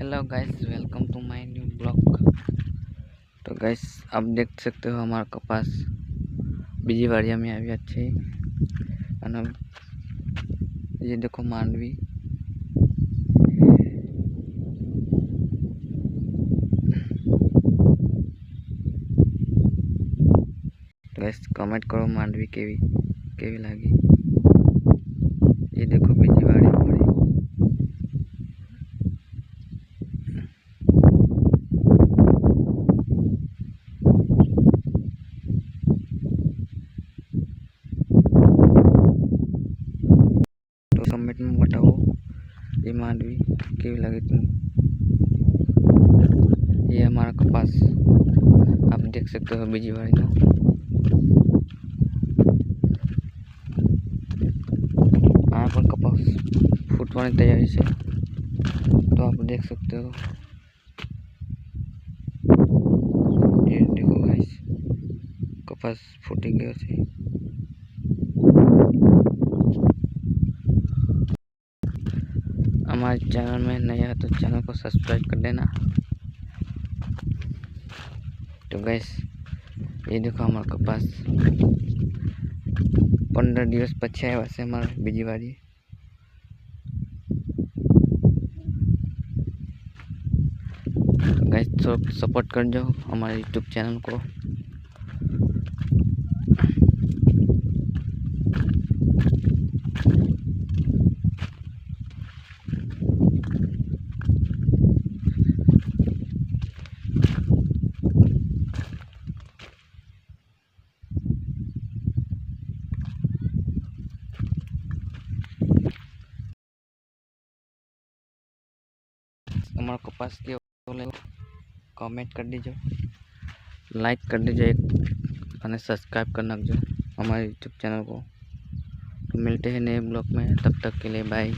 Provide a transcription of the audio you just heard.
Hello guys, welcome to my new blog. तो guys, आप देख सकते हो हमारा कपास बीजी बाड़िया में अभी अच्छे है। ये देखो मांडवी। तो गाइस कमेंट करो मांडवी केवी लगी। ये देखो बीजी बाड़ी हमारी। तो कमेंट में बताओ ये मांडवी केवी लगी तुम। ये हमारा कपास आप देख सकते हो बीजी बाड़ी में। यहाँ पर कपास फूटने की तैयारी से, तो आप देख सकते हो। ये देखो गाइस, कपास फूटी गया है। हमारे चैनल में नया है तो चैनल को सब्सक्राइब कर देना। तो गैस ये देखो हमारा कपास 15 दिवस पछे है वैसे हमारे बीजी बाड़ी। गैस तो सपोर्ट कर दो हमारे यूट्यूब चैनल को। हमारा कपास के कमेंट कर दीजिए, लाइक कर दीजिए और सब्सक्राइब करना जो हमारे यूट्यूब चैनल को। तो मिलते हैं नए ब्लॉग में, तब तक के लिए बाय।